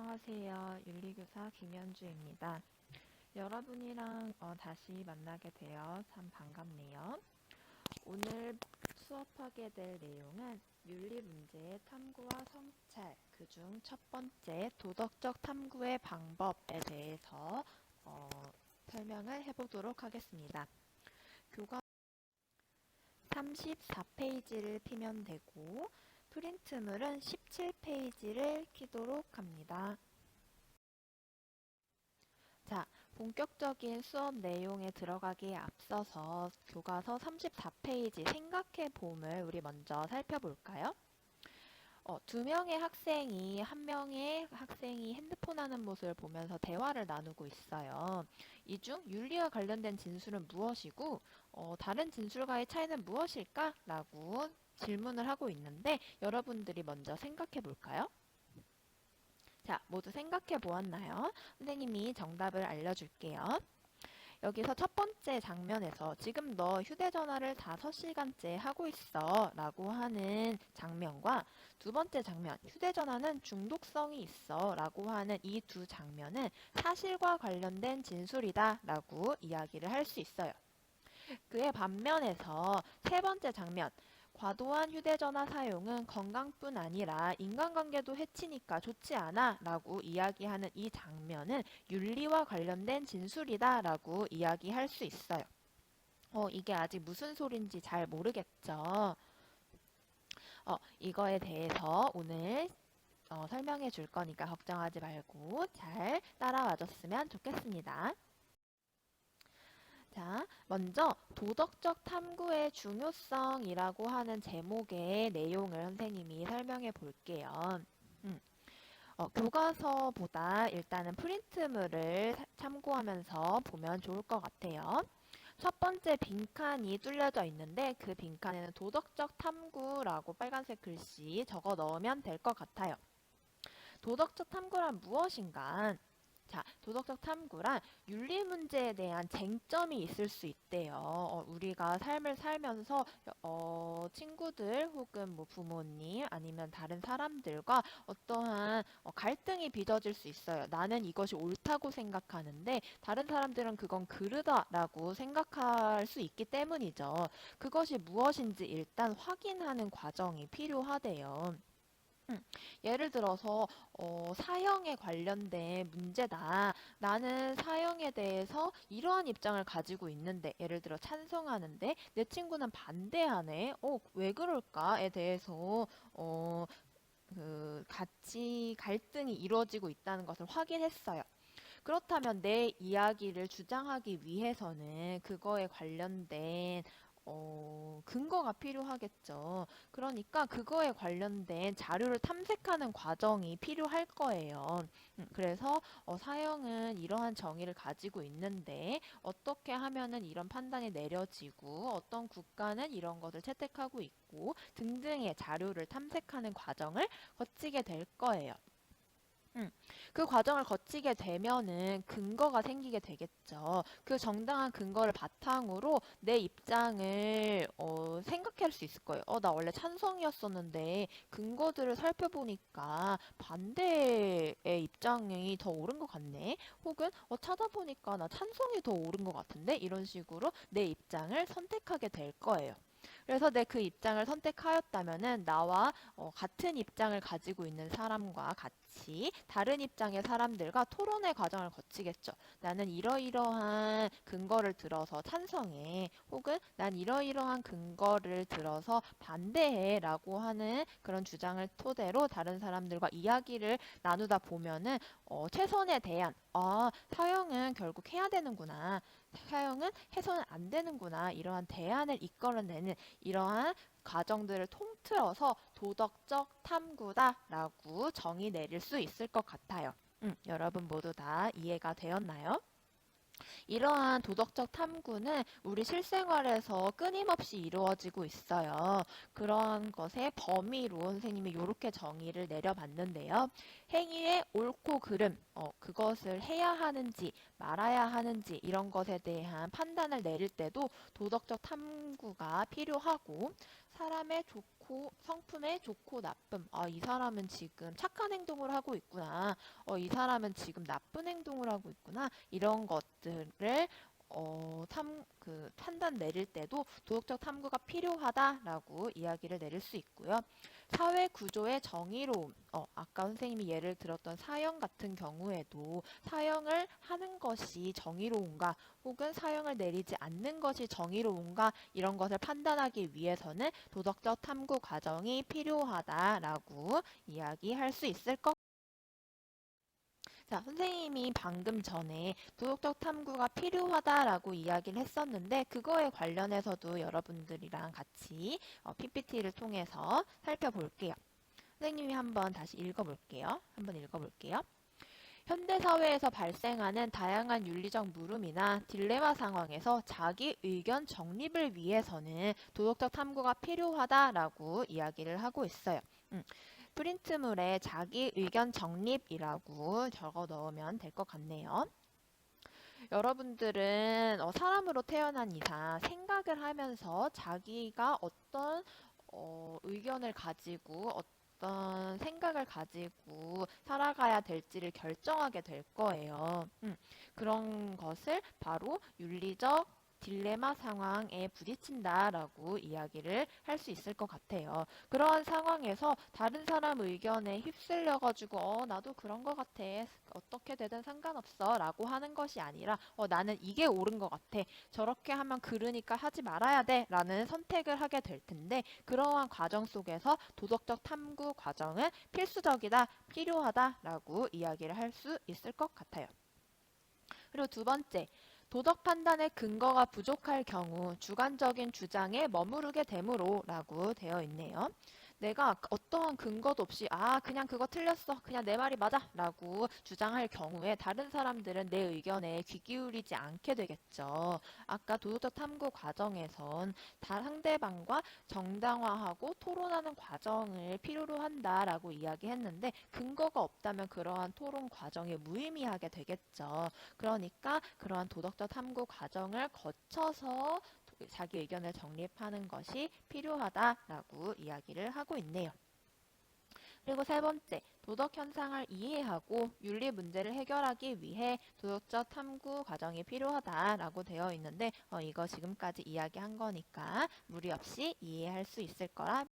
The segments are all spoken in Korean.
안녕하세요. 윤리교사 김현주입니다. 여러분이랑 다시 만나게 되어 참 반갑네요. 오늘 수업하게 될 내용은 윤리 문제의 탐구와 성찰, 그중 첫 번째 도덕적 탐구의 방법에 대해서 설명을 해보도록 하겠습니다. 교과 34페이지를 피면 되고 프린트물은 17페이지를 키도록 합니다. 자, 본격적인 수업 내용에 들어가기에 앞서서 교과서 34페이지 생각해 봄을 우리 먼저 살펴볼까요? 두 명의 학생이 한 명의 학생이 핸드폰 하는 모습을 보면서 대화를 나누고 있어요. 이 중 윤리와 관련된 진술은 무엇이고 다른 진술과의 차이는 무엇일까? 라고 질문을 하고 있는데 여러분들이 먼저 생각해 볼까요? 자, 모두 생각해 보았나요? 선생님이 정답을 알려줄게요. 여기서 첫 번째 장면에서 지금 너 휴대전화를 5시간째 하고 있어 라고 하는 장면과 두 번째 장면, 휴대전화는 중독성이 있어 라고 하는 이 두 장면은 사실과 관련된 진술이다 라고 이야기를 할 수 있어요. 그의 반면에서 세 번째 장면, 과도한 휴대전화 사용은 건강뿐 아니라 인간관계도 해치니까 좋지 않아 라고 이야기하는 이 장면은 윤리와 관련된 진술이다 라고 이야기할 수 있어요. 이게 아직 무슨 소린지 잘 모르겠죠? 이거에 대해서 오늘 설명해 줄 거니까 걱정하지 말고 잘 따라와 줬으면 좋겠습니다. 자, 먼저 도덕적 탐구의 중요성이라고 하는 제목의 내용을 선생님이 설명해 볼게요. 교과서보다 일단은 프린트물을 참고하면서 보면 좋을 것 같아요. 첫 번째 빈칸이 뚫려져 있는데 그 빈칸에는 도덕적 탐구라고 빨간색 글씨 적어 넣으면 될 것 같아요. 도덕적 탐구란 무엇인가? 자, 도덕적 탐구란 윤리 문제에 대한 쟁점이 있을 수 있대요. 우리가 삶을 살면서 친구들 혹은 뭐 부모님 아니면 다른 사람들과 어떠한 갈등이 빚어질 수 있어요. 나는 이것이 옳다고 생각하는데 다른 사람들은 그건 그르다라고 생각할 수 있기 때문이죠. 그것이 무엇인지 일단 확인하는 과정이 필요하대요. 예를 들어서 사형에 관련된 문제다. 나는 사형에 대해서 이러한 입장을 가지고 있는데 예를 들어 찬성하는데 내 친구는 반대하네. 왜 그럴까에 대해서 같이 갈등이 이루어지고 있다는 것을 확인했어요. 그렇다면 내 이야기를 주장하기 위해서는 그거에 관련된 근거가 필요하겠죠. 그러니까 그거에 관련된 자료를 탐색하는 과정이 필요할 거예요. 그래서 사형은 이러한 정의를 가지고 있는데 어떻게 하면은 이런 판단이 내려지고 어떤 국가는 이런 것을 채택하고 있고 등등의 자료를 탐색하는 과정을 거치게 될 거예요. 그 과정을 거치게 되면은 근거가 생기게 되겠죠. 그 정당한 근거를 바탕으로 내 입장을 생각할 수 있을 거예요. 나 원래 찬성이었었는데 근거들을 살펴보니까 반대의 입장이 더 옳은 것 같네. 혹은 찾아보니까 나 찬성이 더 옳은 것 같은데 이런 식으로 내 입장을 선택하게 될 거예요. 그래서 내 그 입장을 선택하였다면은 나와 같은 입장을 가지고 있는 사람과 같이 다른 입장의 사람들과 토론의 과정을 거치겠죠. 나는 이러이러한 근거를 들어서 찬성해. 혹은 난 이러이러한 근거를 들어서 반대해 라고 하는 그런 주장을 토대로 다른 사람들과 이야기를 나누다 보면은 최선의 대안, 사형은 결국 해야 되는구나. 사형은 해서는 안 되는구나. 이러한 대안을 이끌어내는 이러한 과정들을 통틀어서 도덕적 탐구다라고 정의 내릴 수 있을 것 같아요. 여러분 모두 다 이해가 되었나요? 이러한 도덕적 탐구는 우리 실생활에서 끊임없이 이루어지고 있어요. 그런 것의 범위로 선생님이 이렇게 정의를 내려봤는데요. 행위의 옳고 그름, 그것을 해야 하는지 말아야 하는지 이런 것에 대한 판단을 내릴 때도 도덕적 탐구가 필요하고 사람의 성품의 좋고 나쁨, 이 사람은 지금 착한 행동을 하고 있구나. 이 사람은 지금 나쁜 행동을 하고 있구나. 이런 것들을 판단 내릴 때도 도덕적 탐구가 필요하다라고 이야기를 내릴 수 있고요. 사회 구조의 정의로움, 아까 선생님이 예를 들었던 사형 같은 경우에도 사형을 하는 것이 정의로운가 혹은 사형을 내리지 않는 것이 정의로운가 이런 것을 판단하기 위해서는 도덕적 탐구 과정이 필요하다라고 이야기할 수 있을 것 같아요. 자, 선생님이 방금 전에 도덕적 탐구가 필요하다라고 이야기를 했었는데 그거에 관련해서도 여러분들이랑 같이 PPT를 통해서 살펴볼게요. 선생님이 한번 다시 읽어볼게요. 현대사회에서 발생하는 다양한 윤리적 물음이나 딜레마 상황에서 자기 의견 정립을 위해서는 도덕적 탐구가 필요하다라고 이야기를 하고 있어요. 프린트물에 자기 의견 정립이라고 적어 넣으면 될 것 같네요. 여러분들은 사람으로 태어난 이상 생각을 하면서 자기가 어떤 의견을 가지고 어떤 생각을 가지고 살아가야 될지를 결정하게 될 거예요. 그런 것을 바로 윤리적 딜레마 상황에 부딪힌다라고 이야기를 할 수 있을 것 같아요. 그러한 상황에서 다른 사람 의견에 휩쓸려가지고 나도 그런 것 같아. 어떻게 되든 상관없어 라고 하는 것이 아니라 나는 이게 옳은 것 같아. 저렇게 하면 그러니까 하지 말아야 돼 라는 선택을 하게 될 텐데 그러한 과정 속에서 도덕적 탐구 과정은 필수적이다, 필요하다라고 이야기를 할 수 있을 것 같아요. 그리고 두 번째, 도덕 판단의 근거가 부족할 경우 주관적인 주장에 머무르게 되므로 라고 되어 있네요. 내가 어떠한 근거도 없이 그냥 그거 틀렸어. 그냥 내 말이 맞아. 라고 주장할 경우에 다른 사람들은 내 의견에 귀 기울이지 않게 되겠죠. 아까 도덕적 탐구 과정에선 상대방과 정당화하고 토론하는 과정을 필요로 한다라고 이야기했는데 근거가 없다면 그러한 토론 과정이 무의미하게 되겠죠. 그러니까 그러한 도덕적 탐구 과정을 거쳐서 자기 의견을 정립하는 것이 필요하다라고 이야기를 하고 있네요. 그리고 세 번째, 도덕 현상을 이해하고 윤리 문제를 해결하기 위해 도덕적 탐구 과정이 필요하다라고 되어 있는데 이거 지금까지 이야기한 거니까 무리 없이 이해할 수 있을 거라.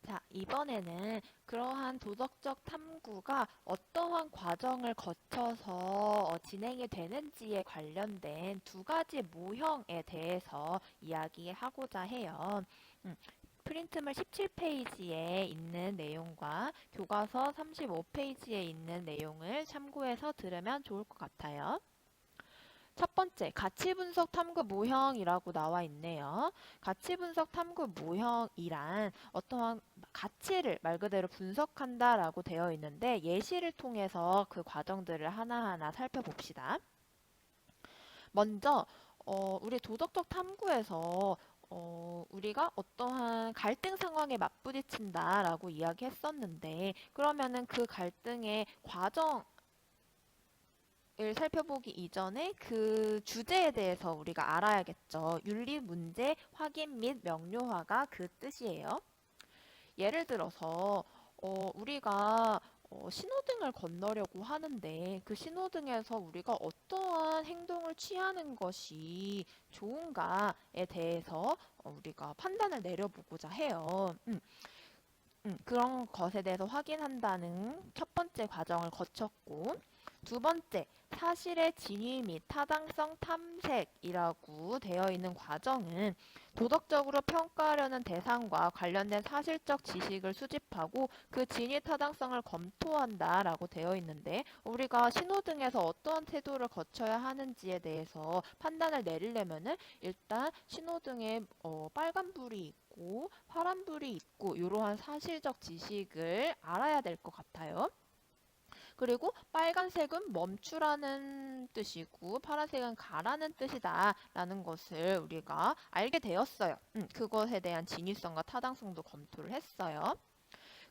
자, 이번에는 그러한 도덕적 탐구가 어떠한 과정을 거쳐서 진행이 되는지에 관련된 두 가지 모형에 대해서 이야기하고자 해요. 프린트물 17페이지에 있는 내용과 교과서 35페이지에 있는 내용을 참고해서 들으면 좋을 것 같아요. 첫 번째, 가치분석 탐구 모형이라고 나와 있네요. 가치분석 탐구 모형이란 어떠한 가치를 말 그대로 분석한다라고 되어 있는데 예시를 통해서 그 과정들을 하나하나 살펴봅시다. 먼저 우리 도덕적 탐구에서 우리가 어떠한 갈등 상황에 맞부딪힌다라고 이야기했었는데 그러면은 그 갈등의 과정 을 살펴보기 이전에 그 주제에 대해서 우리가 알아야겠죠. 윤리 문제 확인 및 명료화가 그 뜻이에요. 예를 들어서 우리가 신호등을 건너려고 하는데 그 신호등에서 우리가 어떠한 행동을 취하는 것이 좋은가에 대해서 우리가 판단을 내려보고자 해요. 그런 것에 대해서 확인한다는 첫 번째 과정을 거쳤고 두 번째, 사실의 진위 및 타당성 탐색이라고 되어 있는 과정은 도덕적으로 평가하려는 대상과 관련된 사실적 지식을 수집하고 그 진위 타당성을 검토한다라고 되어 있는데 우리가 신호등에서 어떠한 태도를 거쳐야 하는지에 대해서 판단을 내리려면은 일단 신호등에 빨간불이 있고 파란불이 있고 이러한 사실적 지식을 알아야 될 것 같아요. 그리고 빨간색은 멈추라는 뜻이고 파란색은 가라는 뜻이다 라는 것을 우리가 알게 되었어요. 그것에 대한 진위성과 타당성도 검토를 했어요.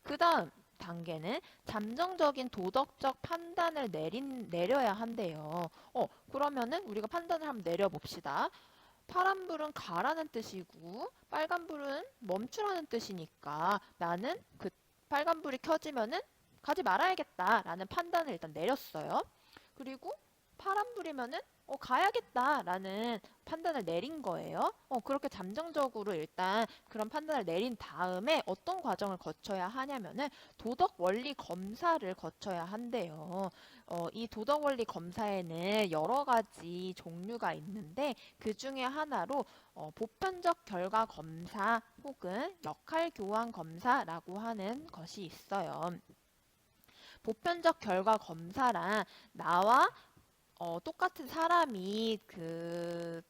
그 다음 단계는 잠정적인 도덕적 판단을 내려야 한대요. 그러면은 우리가 판단을 한번 내려봅시다. 파란불은 가라는 뜻이고 빨간불은 멈추라는 뜻이니까 나는 그 빨간불이 켜지면은 가지 말아야겠다라는 판단을 일단 내렸어요. 그리고 파란불이면은 가야겠다라는 판단을 내린 거예요. 그렇게 잠정적으로 일단 그런 판단을 내린 다음에 어떤 과정을 거쳐야 하냐면은 도덕 원리 검사를 거쳐야 한대요. 이 도덕 원리 검사에는 여러 가지 종류가 있는데 그 중에 하나로 보편적 결과 검사 혹은 역할 교환 검사라고 하는 것이 있어요. 보편적 결과 검사란 나와 똑같은 사람이 그런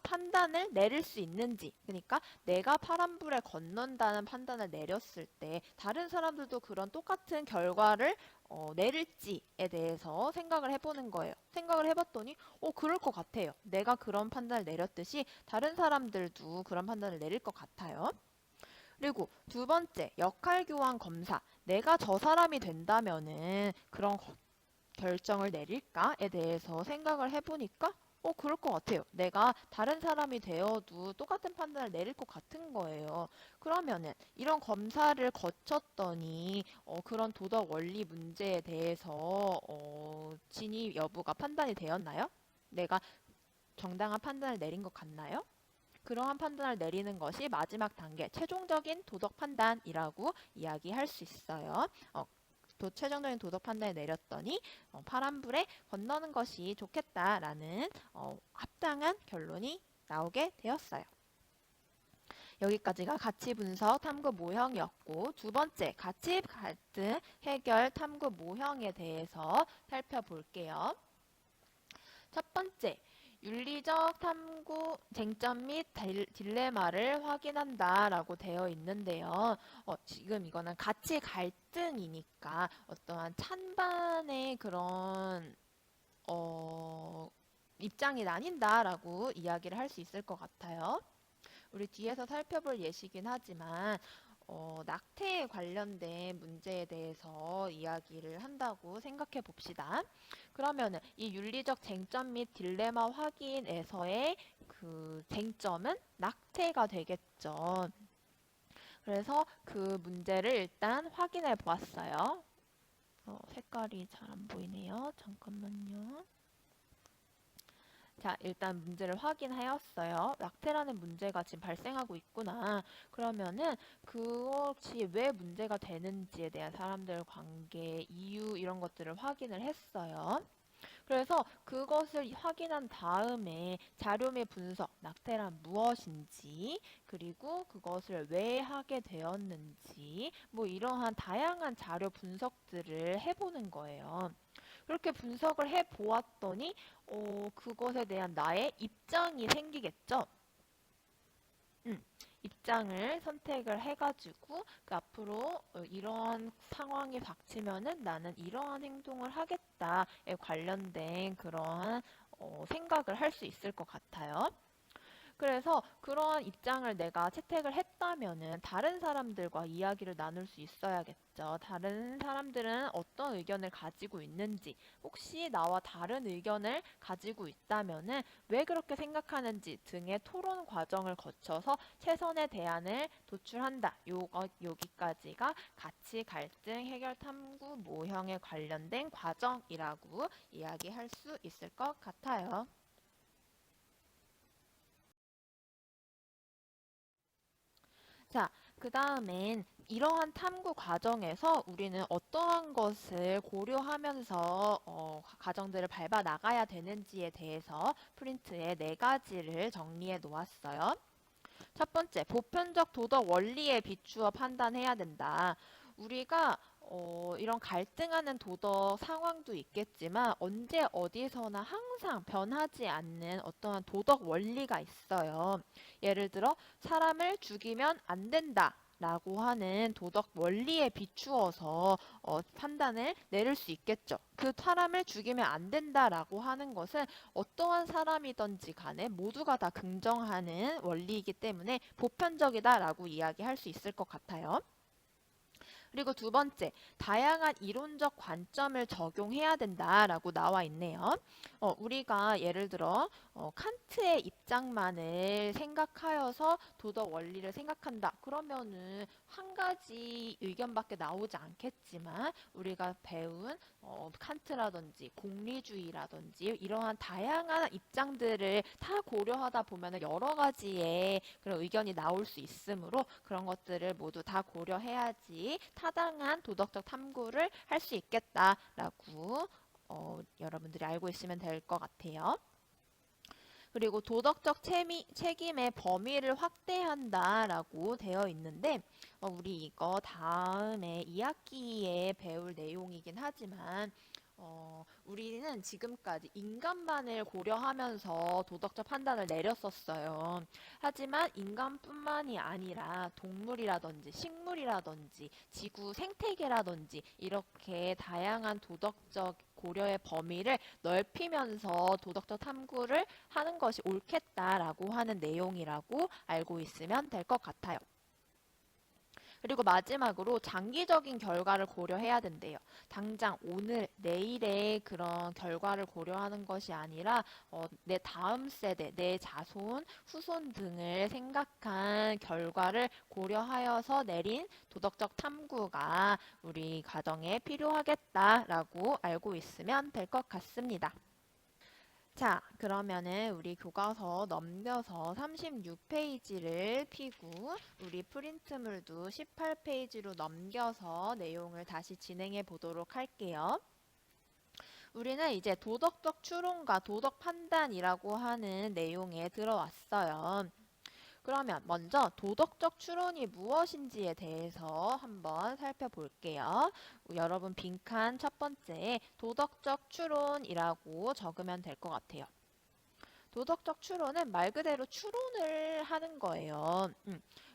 판단을 내릴 수 있는지, 그러니까 내가 파란불에 건넌다는 판단을 내렸을 때 다른 사람들도 그런 똑같은 결과를 내릴지에 대해서 생각을 해보는 거예요. 생각을 해봤더니 그럴 것 같아요. 내가 그런 판단을 내렸듯이 다른 사람들도 그런 판단을 내릴 것 같아요. 그리고 두 번째, 역할 교환 검사. 내가 저 사람이 된다면은 그런 결정을 내릴까에 대해서 생각을 해보니까 그럴 것 같아요. 내가 다른 사람이 되어도 똑같은 판단을 내릴 것 같은 거예요. 그러면은 이런 검사를 거쳤더니 그런 도덕 원리 문제에 대해서 진위 여부가 판단이 되었나요? 내가 정당한 판단을 내린 것 같나요? 그러한 판단을 내리는 것이 마지막 단계, 최종적인 도덕 판단이라고 이야기할 수 있어요. 최종적인 도덕 판단을 내렸더니 파란불에 건너는 것이 좋겠다라는 합당한 결론이 나오게 되었어요. 여기까지가 가치 분석 탐구 모형이었고 두 번째 가치 갈등 해결 탐구 모형에 대해서 살펴볼게요. 첫 번째, 윤리적 탐구 쟁점 및 딜레마를 확인한다 라고 되어 있는데요. 지금 이거는 가치 갈등이니까 어떠한 찬반의 그런 입장이 나뉜다라고 이야기를 할 수 있을 것 같아요. 우리 뒤에서 살펴볼 예시긴 하지만 낙태에 관련된 문제에 대해서 이야기를 한다고 생각해 봅시다. 그러면은 이 윤리적 쟁점 및 딜레마 확인에서의 그 쟁점은 낙태가 되겠죠. 그래서 그 문제를 일단 확인해 보았어요. 색깔이 잘 안 보이네요. 잠깐만요. 자, 일단 문제를 확인하였어요. 낙태라는 문제가 지금 발생하고 있구나. 그러면은 그것이 왜 문제가 되는지에 대한 사람들 관계, 이유 이런 것들을 확인을 했어요. 그래서 그것을 확인한 다음에 자료 및 분석, 낙태란 무엇인지, 그리고 그것을 왜 하게 되었는지, 뭐 이러한 다양한 자료 분석들을 해보는 거예요. 그렇게 분석을 해보았더니 그것에 대한 나의 입장이 생기겠죠. 입장을 선택을 해가지고 그 앞으로 이러한 상황이 닥치면은 나는 이러한 행동을 하겠다에 관련된 그러한 생각을 할 수 있을 것 같아요. 그래서 그런 입장을 내가 채택을 했다면은 다른 사람들과 이야기를 나눌 수 있어야겠죠. 다른 사람들은 어떤 의견을 가지고 있는지, 혹시 나와 다른 의견을 가지고 있다면은 왜 그렇게 생각하는지 등의 토론 과정을 거쳐서 최선의 대안을 도출한다. 여기까지가 가치 갈등 해결 탐구 모형에 관련된 과정이라고 이야기할 수 있을 것 같아요. 자, 그 다음엔 이러한 탐구 과정에서 우리는 어떠한 것을 고려하면서 과정들을 밟아 나가야 되는지에 대해서 프린트에 4가지를 정리해 놓았어요. 첫 번째, 보편적 도덕 원리에 비추어 판단해야 된다. 우리가 이런 갈등하는 도덕 상황도 있겠지만 언제 어디서나 항상 변하지 않는 어떠한 도덕 원리가 있어요. 예를 들어 사람을 죽이면 안 된다. 라고 하는 도덕 원리에 비추어서 판단을 내릴 수 있겠죠. 그 사람을 죽이면 안 된다라고 하는 것은 어떠한 사람이든지 간에 모두가 다 긍정하는 원리이기 때문에 보편적이다라고 이야기할 수 있을 것 같아요. 그리고 두 번째, 다양한 이론적 관점을 적용해야 된다라고 나와 있네요. 우리가 예를 들어 칸트의 입장만을 생각하여서 도덕 원리를 생각한다. 그러면은 한 가지 의견밖에 나오지 않겠지만 우리가 배운 칸트라든지 공리주의라든지 이러한 다양한 입장들을 다 고려하다 보면 여러 가지의 그런 의견이 나올 수 있으므로 그런 것들을 모두 다 고려해야지 타당한 도덕적 탐구를 할 수 있겠다라고 여러분들이 알고 있으면 될 것 같아요. 그리고 도덕적 책임의 범위를 확대한다라고 되어 있는데 우리 이거 다음에 2학기에 배울 내용이긴 하지만 우리는 지금까지 인간만을 고려하면서 도덕적 판단을 내렸었어요. 하지만 인간뿐만이 아니라 동물이라든지 식물이라든지 지구 생태계라든지 이렇게 다양한 도덕적 고려의 범위를 넓히면서 도덕적 탐구를 하는 것이 옳겠다라고 하는 내용이라고 알고 있으면 될 것 같아요. 그리고 마지막으로 장기적인 결과를 고려해야 된대요. 당장 오늘, 내일의 그런 결과를 고려하는 것이 아니라 내 다음 세대, 내 자손, 후손 등을 생각한 결과를 고려하여서 내린 도덕적 탐구가 우리 가정에 필요하겠다라고 알고 있으면 될 것 같습니다. 자, 그러면은 우리 교과서 넘겨서 36페이지를 피고 우리 프린트물도 18페이지로 넘겨서 내용을 다시 진행해 보도록 할게요. 우리는 이제 도덕적 추론과 도덕 판단이라고 하는 내용에 들어왔어요. 그러면 먼저 도덕적 추론이 무엇인지에 대해서 한번 살펴볼게요. 여러분 빈칸 첫 번째에 도덕적 추론이라고 적으면 될 것 같아요. 도덕적 추론은 말 그대로 추론을 하는 거예요.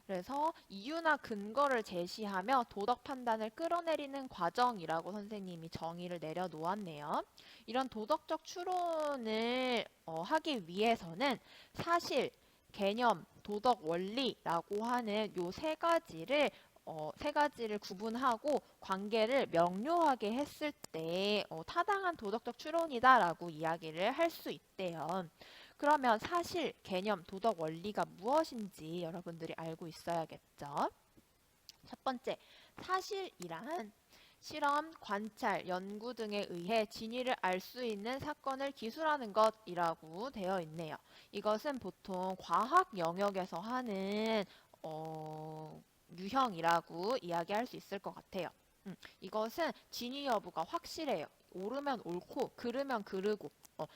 그래서 이유나 근거를 제시하며 도덕 판단을 끌어내리는 과정이라고 선생님이 정의를 내려놓았네요. 이런 도덕적 추론을 하기 위해서는 사실, 개념, 도덕 원리라고 하는 요 세 가지를 구분하고 관계를 명료하게 했을 때 타당한 도덕적 추론이다라고 이야기를 할 수 있대요. 그러면 사실, 개념, 도덕 원리가 무엇인지 여러분들이 알고 있어야겠죠. 첫 번째, 사실이란 실험, 관찰, 연구 등에 의해 진위를 알 수 있는 사건을 기술하는 것이라고 되어 있네요. 이것은 보통 과학 영역에서 하는 유형이라고 이야기할 수 있을 것 같아요. 이것은 진위 여부가 확실해요. 옳으면 옳고 그르면 그르고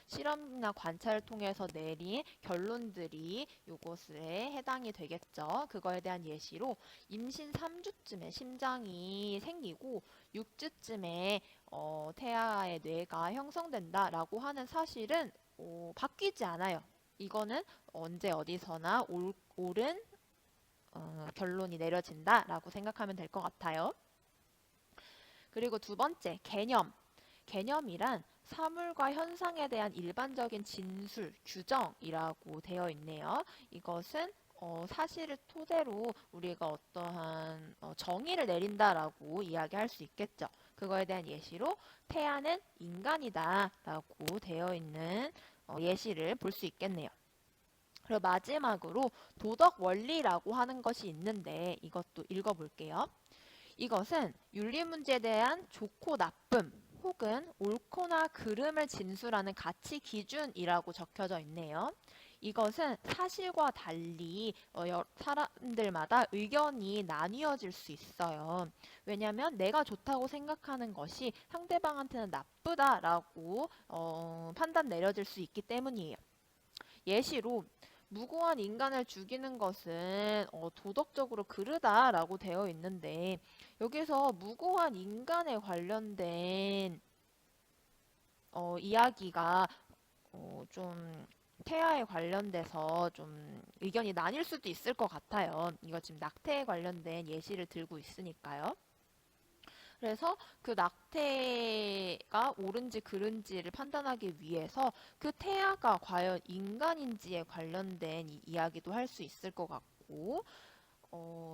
실험이나 관찰을 통해서 내린 결론들이 요것에 해당이 되겠죠. 그거에 대한 예시로 임신 3주쯤에 심장이 생기고 6주쯤에 태아의 뇌가 형성된다라고 하는 사실은 바뀌지 않아요. 이거는 언제 어디서나 옳은 결론이 내려진다라고 생각하면 될 것 같아요. 그리고 두 번째, 개념. 개념이란 사물과 현상에 대한 일반적인 진술, 규정이라고 되어 있네요. 이것은 사실을 토대로 우리가 어떠한 정의를 내린다라고 이야기할 수 있겠죠. 그거에 대한 예시로 태아는 인간이다라고 되어 있는 예시를 볼 수 있겠네요. 그리고 마지막으로 도덕 원리라고 하는 것이 있는데 이것도 읽어볼게요. 이것은 윤리 문제에 대한 좋고 나쁨 혹은 옳거나 그름을 진술하는 가치 기준이라고 적혀져 있네요. 이것은 사실과 달리 사람들마다 의견이 나뉘어질 수 있어요. 왜냐하면 내가 좋다고 생각하는 것이 상대방한테는 나쁘다라고 판단 내려질 수 있기 때문이에요. 예시로 무고한 인간을 죽이는 것은 도덕적으로 그르다라고 되어 있는데 여기서 무고한 인간에 관련된 이야기가 좀 태아에 관련돼서 좀 의견이 나뉠 수도 있을 것 같아요. 이거 지금 낙태에 관련된 예시를 들고 있으니까요. 그래서 그 낙태가 옳은지 그른지를 판단하기 위해서 그 태아가 과연 인간인지에 관련된 이야기도 할 수 있을 것 같고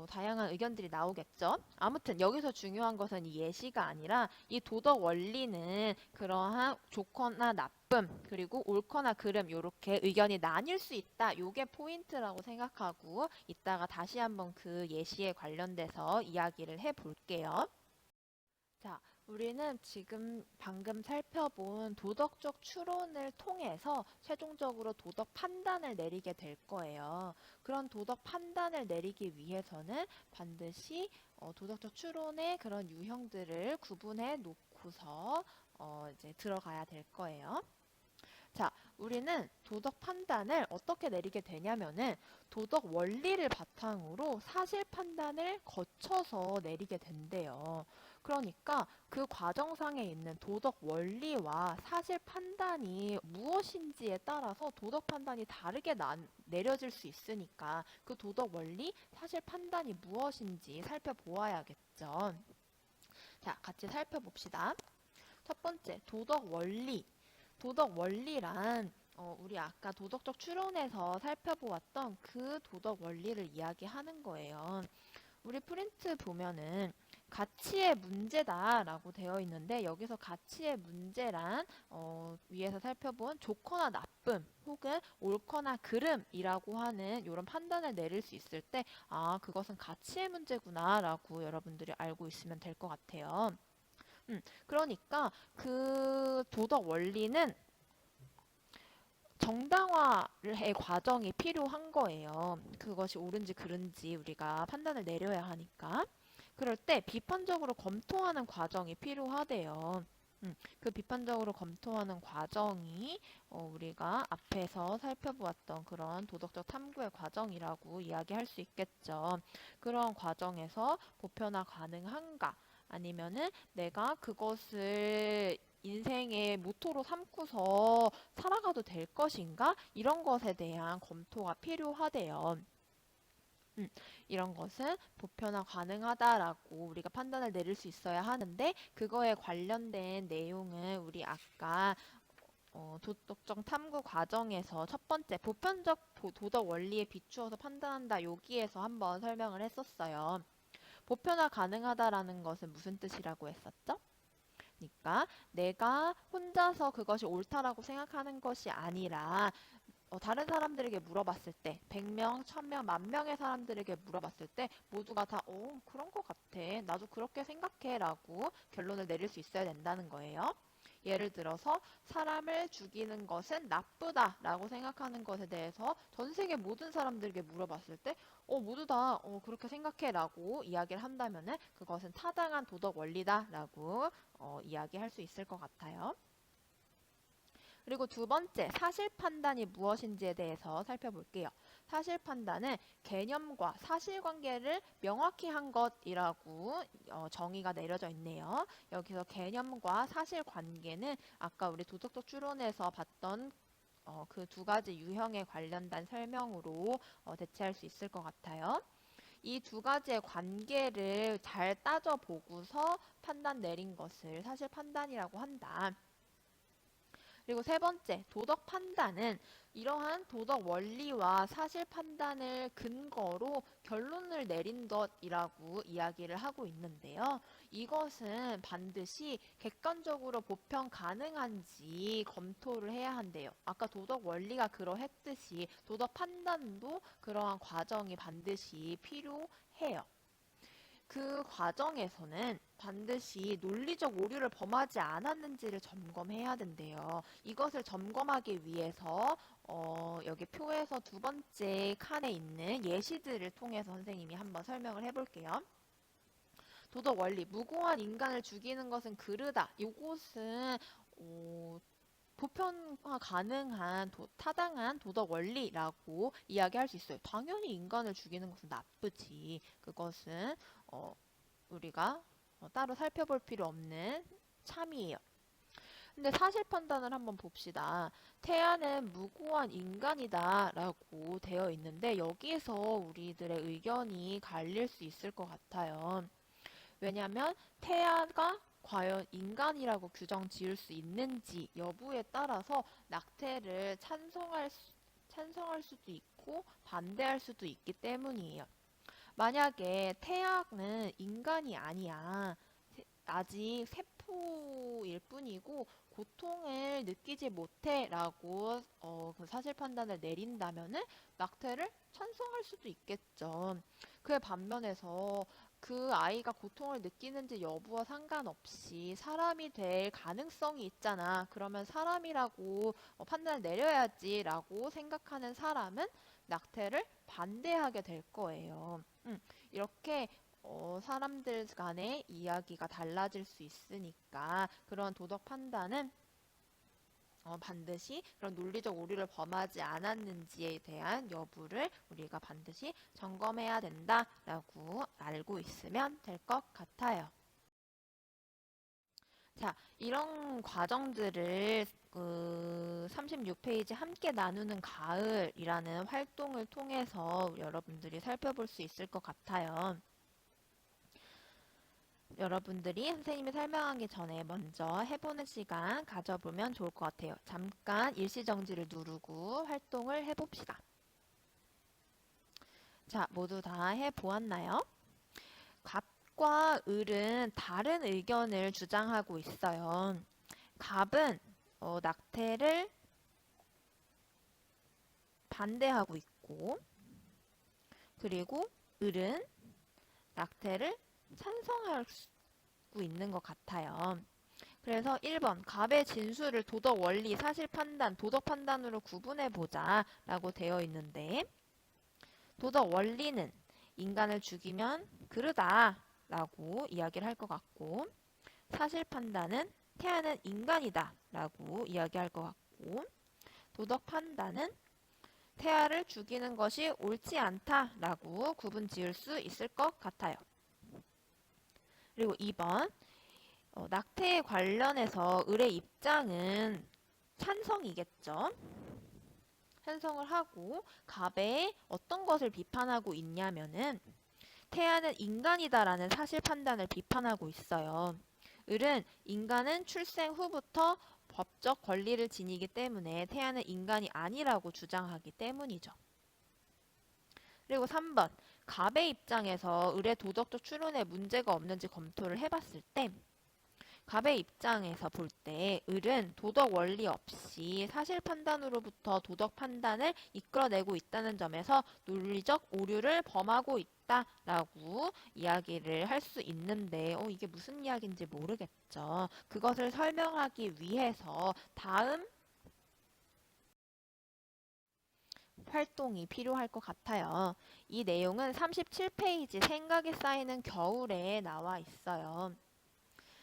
다양한 의견들이 나오겠죠. 아무튼 여기서 중요한 것은 이 예시가 아니라 이 도덕 원리는 그러한 좋거나 나쁨 그리고 옳거나 그름 이렇게 의견이 나뉠 수 있다. 요게 포인트라고 생각하고 이따가 다시 한번 그 예시에 관련돼서 이야기를 해볼게요. 자, 우리는 지금 방금 살펴본 도덕적 추론을 통해서 최종적으로 도덕 판단을 내리게 될 거예요. 그런 도덕 판단을 내리기 위해서는 반드시 도덕적 추론의 그런 유형들을 구분해 놓고서 이제 들어가야 될 거예요. 자, 우리는 도덕 판단을 어떻게 내리게 되냐면은 도덕 원리를 바탕으로 사실 판단을 거쳐서 내리게 된대요. 그러니까 그 과정상에 있는 도덕 원리와 사실 판단이 무엇인지에 따라서 도덕 판단이 다르게 내려질 수 있으니까 그 도덕 원리, 사실 판단이 무엇인지 살펴보아야겠죠. 자, 같이 살펴봅시다. 첫 번째, 도덕 원리. 도덕 원리란 우리 아까 도덕적 추론에서 살펴보았던 그 도덕 원리를 이야기하는 거예요. 우리 프린트 보면은 가치의 문제다라고 되어 있는데 여기서 가치의 문제란 위에서 살펴본 좋거나 나쁨 혹은 옳거나 그름이라고 하는 이런 판단을 내릴 수 있을 때 그것은 가치의 문제구나라고 여러분들이 알고 있으면 될 것 같아요. 그러니까 그 도덕 원리는 정당화의 과정이 필요한 거예요. 그것이 옳은지 그른지 우리가 판단을 내려야 하니까. 그럴 때 비판적으로 검토하는 과정이 필요하대요. 그 비판적으로 검토하는 과정이 우리가 앞에서 살펴보았던 그런 도덕적 탐구의 과정이라고 이야기할 수 있겠죠. 그런 과정에서 보편화 가능한가? 아니면은 내가 그것을 인생의 모토로 삼고서 살아가도 될 것인가? 이런 것에 대한 검토가 필요하대요. 이런 것은 보편화 가능하다라고 우리가 판단을 내릴 수 있어야 하는데 그거에 관련된 내용은 우리 아까 도덕적 탐구 과정에서 첫 번째 보편적 도덕 원리에 비추어서 판단한다 여기에서 한번 설명을 했었어요. 보편화 가능하다라는 것은 무슨 뜻이라고 했었죠? 그러니까 내가 혼자서 그것이 옳다라고 생각하는 것이 아니라 다른 사람들에게 물어봤을 때 100명, 1000명, 10,000명의 사람들에게 물어봤을 때 모두가 다 그런 것 같아. 나도 그렇게 생각해 라고 결론을 내릴 수 있어야 된다는 거예요. 예를 들어서 사람을 죽이는 것은 나쁘다라고 생각하는 것에 대해서 전 세계 모든 사람들에게 물어봤을 때 모두 다 그렇게 생각해라고 이야기를 한다면은 그것은 타당한 도덕 원리다라고 이야기할 수 있을 것 같아요. 그리고 두 번째, 사실 판단이 무엇인지에 대해서 살펴볼게요. 사실 판단은 개념과 사실관계를 명확히 한 것이라고 정의가 내려져 있네요. 여기서 개념과 사실관계는 아까 우리 도덕적 추론에서 봤던 그 두 가지 유형에 관련된 설명으로 대체할 수 있을 것 같아요. 이 두 가지의 관계를 잘 따져보고서 판단 내린 것을 사실 판단이라고 한다. 그리고 세 번째, 도덕 판단은 이러한 도덕 원리와 사실 판단을 근거로 결론을 내린 것이라고 이야기를 하고 있는데요. 이것은 반드시 객관적으로 보편 가능한지 검토를 해야 한대요. 아까 도덕 원리가 그러했듯이 도덕 판단도 그러한 과정이 반드시 필요해요. 그 과정에서는 반드시 논리적 오류를 범하지 않았는지를 점검해야 된대요. 이것을 점검하기 위해서 여기 표에서 두 번째 칸에 있는 예시들을 통해서 선생님이 한번 설명을 해볼게요. 도덕 원리, 무고한 인간을 죽이는 것은 그르다. 이것은 보편화 가능한 타당한 도덕 원리라고 이야기할 수 있어요. 당연히 인간을 죽이는 것은 나쁘지. 그것은 우리가 따로 살펴볼 필요 없는 참이에요. 근데 사실 판단을 한번 봅시다. 태아는 무고한 인간이다 라고 되어 있는데 여기에서 우리들의 의견이 갈릴 수 있을 것 같아요. 왜냐하면 태아가 과연 인간이라고 규정 지을 수 있는지 여부에 따라서 낙태를 찬성할 수도 있고 반대할 수도 있기 때문이에요. 만약에 태아는 인간이 아니야. 아직 세포일 뿐이고 고통을 느끼지 못해 라고 그 사실 판단을 내린다면은 낙태를 찬성할 수도 있겠죠. 그에 반면에서 그 아이가 고통을 느끼는지 여부와 상관없이 사람이 될 가능성이 있잖아. 그러면 사람이라고 판단을 내려야지 라고 생각하는 사람은 낙태를 반대하게 될 거예요. 이렇게 사람들 간의 이야기가 달라질 수 있으니까 그런 도덕 판단은 반드시 그런 논리적 오류를 범하지 않았는지에 대한 여부를 우리가 반드시 점검해야 된다라고 알고 있으면 될 것 같아요. 자, 이런 과정들을 36페이지 함께 나누는 가을이라는 활동을 통해서 여러분들이 살펴볼 수 있을 것 같아요. 여러분들이 선생님이 설명하기 전에 먼저 해보는 시간 가져보면 좋을 것 같아요. 잠깐 일시정지를 누르고 활동을 해봅시다. 자, 모두 다 해보았나요? 갑과 을은 다른 의견을 주장하고 있어요. 갑은 낙태를 반대하고 있고, 그리고 을은 낙태를 찬성하고 있는 것 같아요. 그래서 1번 갑의 진술을 도덕 원리, 사실 판단, 도덕 판단으로 구분해 보자 라고 되어 있는데 도덕 원리는 인간을 죽이면 그르다 라고 이야기를 할 것 같고 사실 판단은 태아는 인간이다 라고 이야기할 것 같고 도덕 판단은 태아를 죽이는 것이 옳지 않다 라고 구분 지을 수 있을 것 같아요. 그리고 2번 낙태에 관련해서 을의 입장은 찬성이겠죠. 찬성을 하고 갑에 어떤 것을 비판하고 있냐면은 태아는 인간이다라는 사실 판단을 비판하고 있어요. 을은 인간은 출생 후부터 법적 권리를 지니기 때문에 태아는 인간이 아니라고 주장하기 때문이죠. 그리고 3번 갑의 입장에서 을의 도덕적 추론에 문제가 없는지 검토를 해봤을 때 갑의 입장에서 볼 때 을은 도덕 원리 없이 사실 판단으로부터 도덕 판단을 이끌어내고 있다는 점에서 논리적 오류를 범하고 있다라고 이야기를 할 수 있는데 이게 무슨 이야기인지 모르겠죠. 그것을 설명하기 위해서 다음 활동이 필요할 것 같아요. 이 내용은 37페이지 생각이 쌓이는 겨울에 나와 있어요.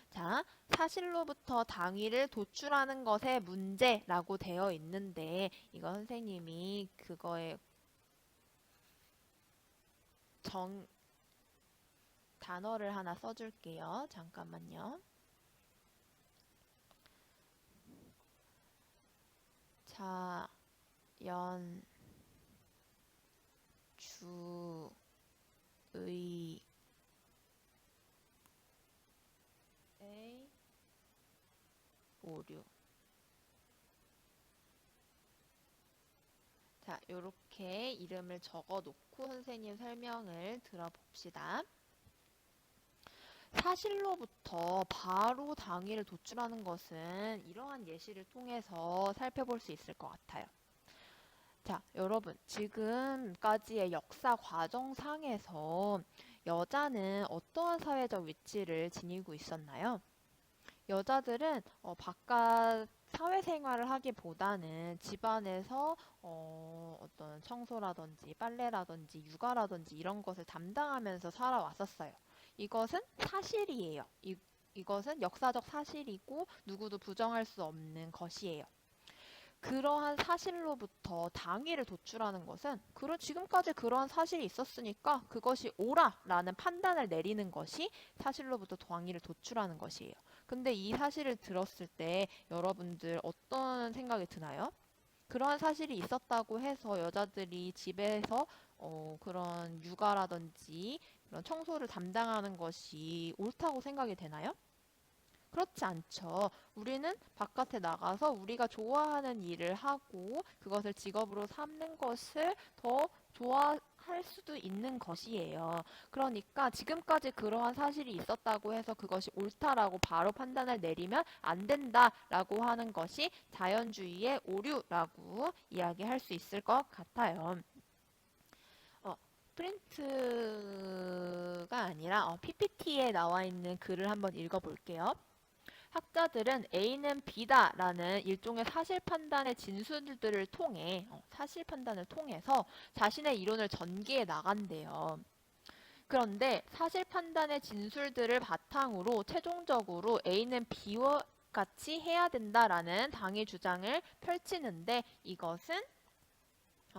자, 사실로부터 당위를 도출하는 것의 문제라고 되어 있는데 이거 선생님이 그거에 단어를 하나 써줄게요. 잠깐만요. 자, 의 오류. 자, 요렇게 이름을 적어 놓고 선생님 설명을 들어봅시다. 사실로부터 바로 당위를 도출하는 것은 이러한 예시를 통해서 살펴볼 수 있을 것 같아요. 자, 여러분, 지금까지의 역사 과정상에서 여자는 어떠한 사회적 위치를 지니고 있었나요? 여자들은 바깥 사회생활을 하기보다는 집안에서 어떤 청소라든지 빨래라든지 육아라든지 이런 것을 담당하면서 살아왔었어요. 이것은 사실이에요. 이것은 역사적 사실이고 누구도 부정할 수 없는 것이에요. 그러한 사실로부터 당위를 도출하는 것은 지금까지 그러한 사실이 있었으니까 그것이 옳아라는 판단을 내리는 것이 사실로부터 당위를 도출하는 것이에요. 근데 이 사실을 들었을 때 여러분들 어떤 생각이 드나요? 그러한 사실이 있었다고 해서 여자들이 집에서 그런 육아라든지 그런 청소를 담당하는 것이 옳다고 생각이 되나요? 그렇지 않죠. 우리는 바깥에 나가서 우리가 좋아하는 일을 하고 그것을 직업으로 삼는 것을 더 좋아하는 할 수도 있는 것이에요. 그러니까 지금까지 그러한 사실이 있었다고 해서 그것이 옳다라고 바로 판단을 내리면 안 된다라고 하는 것이 자연주의의 오류라고 이야기할 수 있을 것 같아요. 프린트가 아니라 PPT에 나와 있는 글을 한번 읽어볼게요. 학자들은 A는 B다라는 일종의 사실 판단의 진술들을 통해 사실 판단을 통해서 자신의 이론을 전개해 나간대요. 그런데 사실 판단의 진술들을 바탕으로 최종적으로 A는 B와 같이 해야 된다라는 당의 주장을 펼치는데 이것은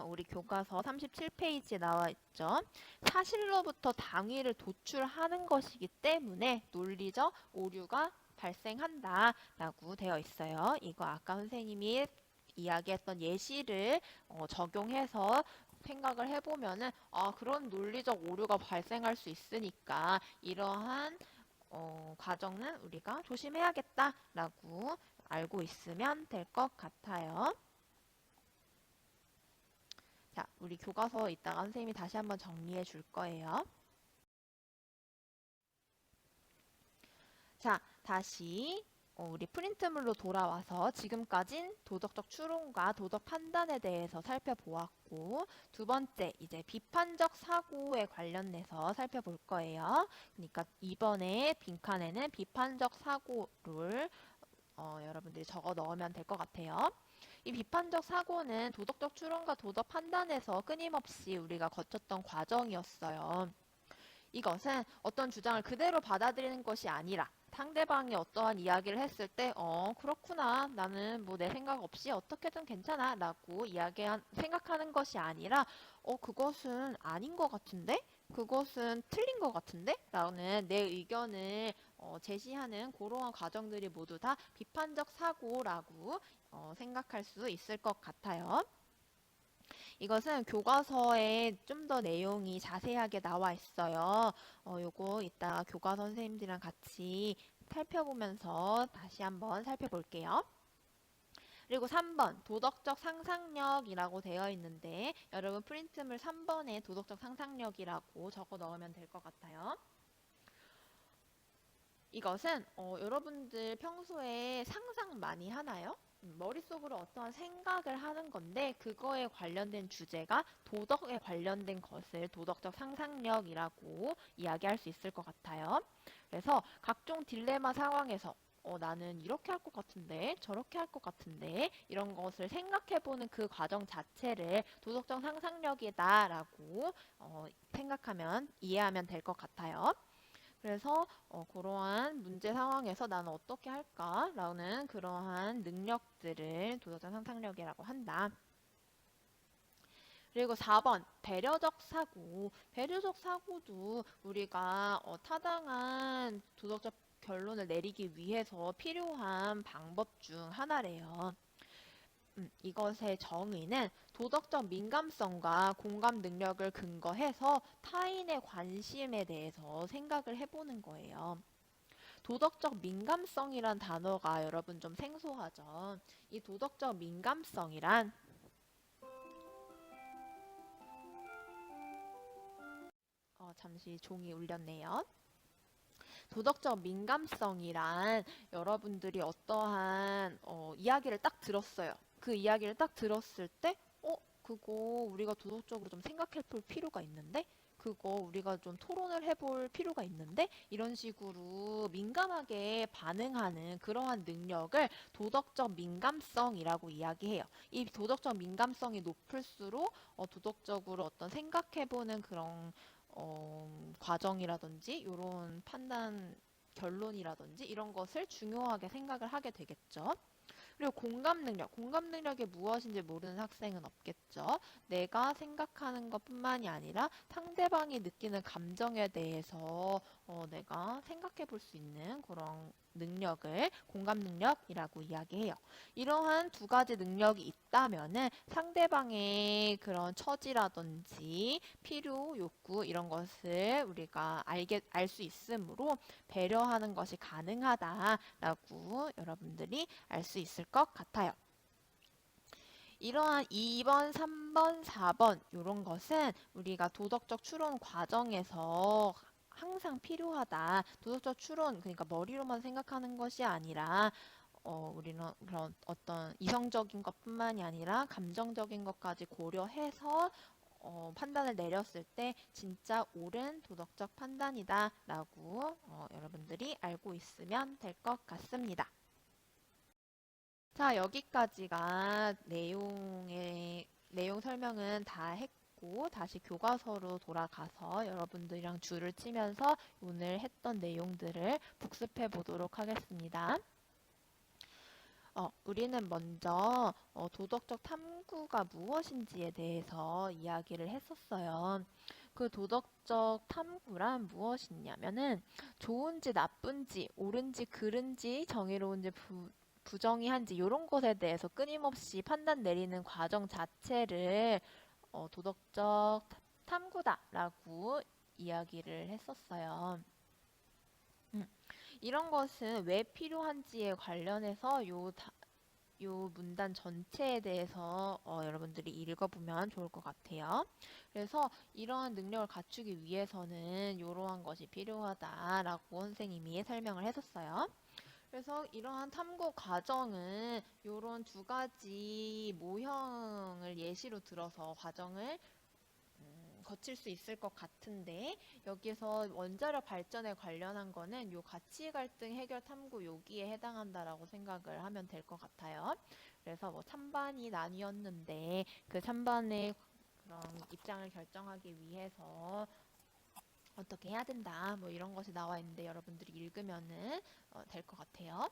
우리 교과서 37페이지에 나와 있죠. 사실로부터 당위를 도출하는 것이기 때문에 논리적 오류가 발생한다라고 되어 있어요. 이거 아까 선생님이 이야기했던 예시를 적용해서 생각을 해보면은 그런 논리적 오류가 발생할 수 있으니까 이러한 과정은 우리가 조심해야겠다라고 알고 있으면 될 것 같아요. 자, 우리 교과서 이따가 선생님이 다시 한번 정리해 줄 거예요. 자, 다시 우리 프린트물로 돌아와서 지금까진 도덕적 추론과 도덕 판단에 대해서 살펴보았고 두 번째 이제 비판적 사고에 관련해서 살펴볼 거예요. 그러니까 이번에 빈칸에는 비판적 사고를 여러분들이 적어 넣으면 될 것 같아요. 이 비판적 사고는 도덕적 추론과 도덕 판단에서 끊임없이 우리가 거쳤던 과정이었어요. 이것은 어떤 주장을 그대로 받아들이는 것이 아니라 상대방이 어떠한 이야기를 했을 때, 그렇구나. 나는 뭐 내 생각 없이 어떻게든 괜찮아. 라고 생각하는 것이 아니라, 그것은 아닌 것 같은데? 그것은 틀린 것 같은데? 라는 내 의견을 제시하는 그러한 과정들이 모두 다 비판적 사고라고 생각할 수 있을 것 같아요. 이것은 교과서에 좀 더 내용이 자세하게 나와 있어요. 요거 이따 교과 선생님들이랑 같이 살펴보면서 다시 한번 살펴볼게요. 그리고 3번 도덕적 상상력이라고 되어 있는데 여러분 프린트물 3번에 도덕적 상상력이라고 적어 넣으면 될 것 같아요. 이것은 여러분들 평소에 상상 많이 하나요? 머릿속으로 어떠한 생각을 하는 건데 그거에 관련된 주제가 도덕에 관련된 것을 도덕적 상상력이라고 이야기할 수 있을 것 같아요. 그래서 각종 딜레마 상황에서 나는 이렇게 할 것 같은데 저렇게 할 것 같은데 이런 것을 생각해보는 그 과정 자체를 도덕적 상상력이다라고 생각하면 이해하면 될 것 같아요. 그래서 그러한 문제 상황에서 나는 어떻게 할까라는 그러한 능력들을 도덕적 상상력이라고 한다. 그리고 4번 배려적 사고. 배려적 사고도 우리가 타당한 도덕적 결론을 내리기 위해서 필요한 방법 중 하나래요. 이것의 정의는 도덕적 민감성과 공감 능력을 근거해서 타인의 관심에 대해서 생각을 해보는 거예요. 도덕적 민감성이란 단어가 여러분 좀 생소하죠? 이 도덕적 민감성이란 잠시 종이 울렸네요. 도덕적 민감성이란 여러분들이 어떠한 이야기를 딱 들었어요. 그 이야기를 딱 들었을 때, 그거 우리가 도덕적으로 좀 생각해 볼 필요가 있는데? 그거 우리가 좀 토론을 해볼 필요가 있는데? 이런 식으로 민감하게 반응하는 그러한 능력을 도덕적 민감성이라고 이야기해요. 이 도덕적 민감성이 높을수록 도덕적으로 어떤 생각해보는 그런 과정이라든지 이런 판단 결론이라든지 이런 것을 중요하게 생각을 하게 되겠죠. 그리고 공감 능력. 공감 능력이 무엇인지 모르는 학생은 없겠죠. 내가 생각하는 것뿐만이 아니라 상대방이 느끼는 감정에 대해서 내가 생각해 볼 수 있는 그런 능력을 공감 능력이라고 이야기해요. 이러한 두 가지 능력이 있다면은 상대방의 그런 처지라든지 필요, 욕구 이런 것을 우리가 알 수 있으므로 배려하는 것이 가능하다라고 여러분들이 알 수 있을 것 같아요. 이러한 2번, 3번, 4번 이런 것은 우리가 도덕적 추론 과정에서 항상 필요하다. 도덕적 추론, 그러니까 머리로만 생각하는 것이 아니라 우리는 그런 어떤 이성적인 것뿐만이 아니라 감정적인 것까지 고려해서 판단을 내렸을 때 진짜 옳은 도덕적 판단이다라고 여러분들이 알고 있으면 될 것 같습니다. 자, 여기까지가 내용 설명은 다 했고, 다시 교과서로 돌아가서 여러분들이랑 줄을 치면서 오늘 했던 내용들을 복습해 보도록 하겠습니다. 우리는 먼저 도덕적 탐구가 무엇인지에 대해서 이야기를 했었어요. 그 도덕적 탐구란 무엇이냐면은 좋은지 나쁜지 옳은지 그른지 정의로운지 부정의한지 이런 것에 대해서 끊임없이 판단 내리는 과정 자체를 도덕적 탐구다라고 이야기를 했었어요. 이런 것은 왜 필요한지에 관련해서 요 문단 전체에 대해서 여러분들이 읽어보면 좋을 것 같아요. 그래서 이러한 능력을 갖추기 위해서는 이러한 것이 필요하다라고 선생님이 설명을 했었어요. 그래서 이러한 탐구 과정은 이런 두 가지 모형을 예시로 들어서 과정을 거칠 수 있을 것 같은데 여기서 원자력 발전에 관련한 거는 요 가치 갈등 해결 탐구 여기에 해당한다라고 생각을 하면 될 것 같아요. 그래서 뭐 찬반이 나뉘었는데 그 찬반의 그런 입장을 결정하기 위해서 어떻게 해야 된다 뭐 이런 것이 나와 있는데 여러분들이 읽으면은 될 것 같아요.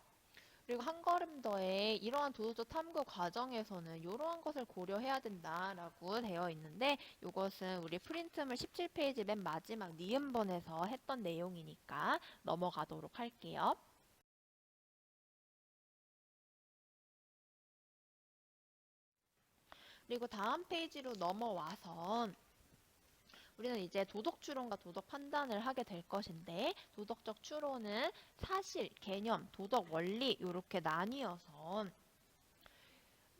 그리고 한 걸음 더에 이러한 도덕적 탐구 과정에서는 이러한 것을 고려해야 된다라고 되어 있는데 이것은 우리 프린트물 17페이지 맨 마지막 니은본에서 했던 내용이니까 넘어가도록 할게요. 그리고 다음 페이지로 넘어와서 우리는 이제 도덕 추론과 도덕 판단을 하게 될 것인데 도덕적 추론은 사실, 개념, 도덕 원리 이렇게 나뉘어서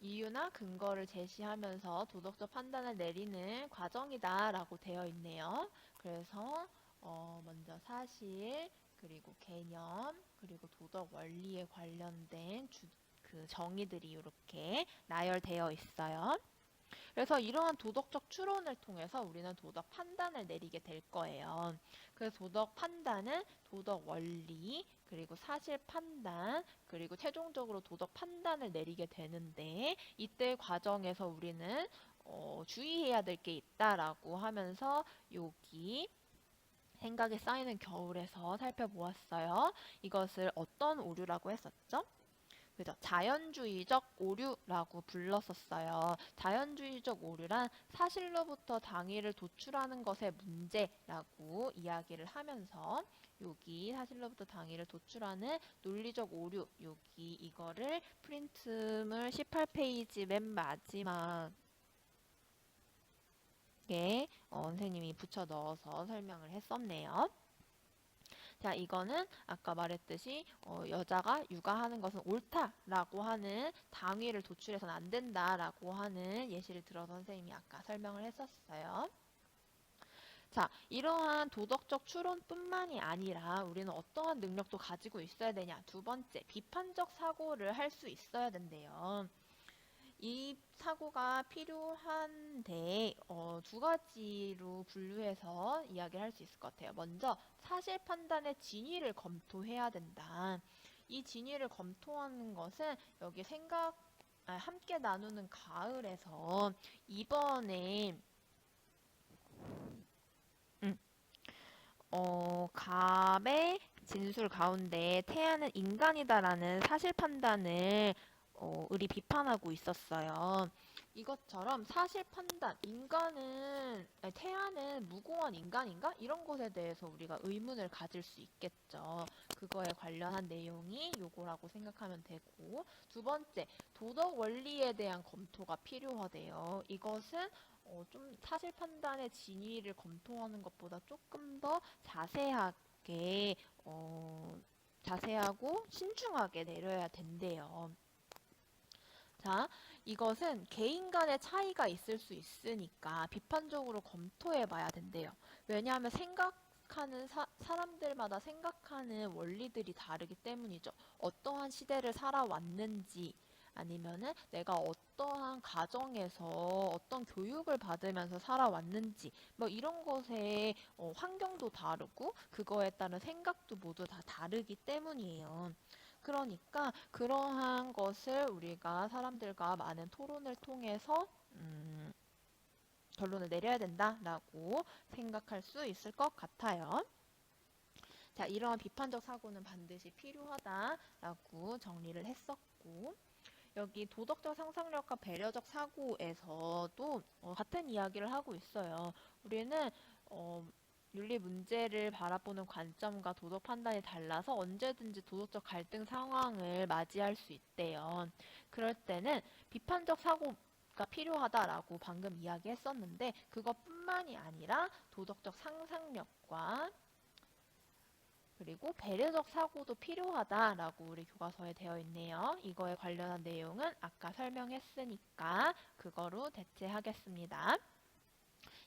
이유나 근거를 제시하면서 도덕적 판단을 내리는 과정이다라고 되어 있네요. 그래서 먼저 사실, 그리고 개념, 그리고 도덕 원리에 관련된 그 정의들이 이렇게 나열되어 있어요. 그래서 이러한 도덕적 추론을 통해서 우리는 도덕 판단을 내리게 될 거예요. 그래서 도덕 판단은 도덕 원리, 그리고 사실 판단, 그리고 최종적으로 도덕 판단을 내리게 되는데 이때 과정에서 우리는 주의해야 될 게 있다라고 하면서 여기 생각이 쌓이는 겨울에서 살펴보았어요. 이것을 어떤 오류라고 했었죠? 그죠? 자연주의적 오류라고 불렀었어요. 자연주의적 오류란 사실로부터 당위를 도출하는 것의 문제라고 이야기를 하면서 여기 사실로부터 당위를 도출하는 논리적 오류 여기 이거를 프린트물 18페이지 맨 마지막에 선생님이 붙여 넣어서 설명을 했었네요. 자, 이거는 아까 말했듯이 여자가 육아하는 것은 옳다라고 하는 당위를 도출해서는 안 된다라고 하는 예시를 들어서 선생님이 아까 설명을 했었어요. 자, 이러한 도덕적 추론뿐만이 아니라 우리는 어떠한 능력도 가지고 있어야 되냐? 두 번째, 비판적 사고를 할 수 있어야 된대요. 이 사고가 필요한데 두 가지로 분류해서 이야기를 할 수 있을 것 같아요. 먼저 사실 판단의 진위를 검토해야 된다. 이 진위를 검토하는 것은 여기 함께 나누는 가을에서 이번에 갑의 진술 가운데 태아는 인간이다라는 사실 판단을 을이 비판하고 있었어요. 이것처럼 사실 판단, 태아는 무고한 인간인가? 이런 것에 대해서 우리가 의문을 가질 수 있겠죠. 그거에 관련한 내용이 요거라고 생각하면 되고, 두 번째, 도덕 원리에 대한 검토가 필요하대요. 이것은 좀 사실 판단의 진위를 검토하는 것보다 조금 더 자세하고 신중하게 내려야 된대요. 자, 이것은 개인 간의 차이가 있을 수 있으니까 비판적으로 검토해 봐야 된대요. 왜냐하면 생각하는 사람들마다 생각하는 원리들이 다르기 때문이죠. 어떠한 시대를 살아왔는지 아니면은 내가 어떠한 가정에서 어떤 교육을 받으면서 살아왔는지 뭐 이런 것의 환경도 다르고 그거에 따른 생각도 모두 다 다르기 때문이에요. 그러니까 그러한 것을 우리가 사람들과 많은 토론을 통해서 결론을 내려야 된다라고 생각할 수 있을 것 같아요. 자, 이러한 비판적 사고는 반드시 필요하다라고 정리를 했었고, 여기 도덕적 상상력과 배려적 사고에서도 같은 이야기를 하고 있어요. 우리는 어, 윤리 문제를 바라보는 관점과 도덕 판단이 달라서 언제든지 도덕적 갈등 상황을 맞이할 수 있대요. 그럴 때는 비판적 사고가 필요하다라고 방금 이야기했었는데 그것뿐만이 아니라 도덕적 상상력과 그리고 배려적 사고도 필요하다라고 우리 교과서에 되어 있네요. 이거에 관련한 내용은 아까 설명했으니까 그거로 대체하겠습니다.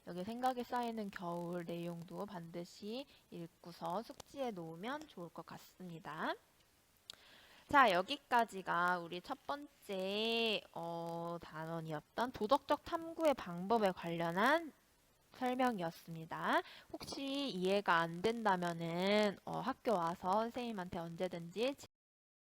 여기 생각이 쌓이는 겨울 내용도 반드시 읽고서 숙지해 놓으면 좋을 것 같습니다. 자, 여기까지가 우리 첫 번째 단원이었던 도덕적 탐구의 방법에 관련한 설명이었습니다. 혹시 이해가 안 된다면은 학교 와서 선생님한테 언제든지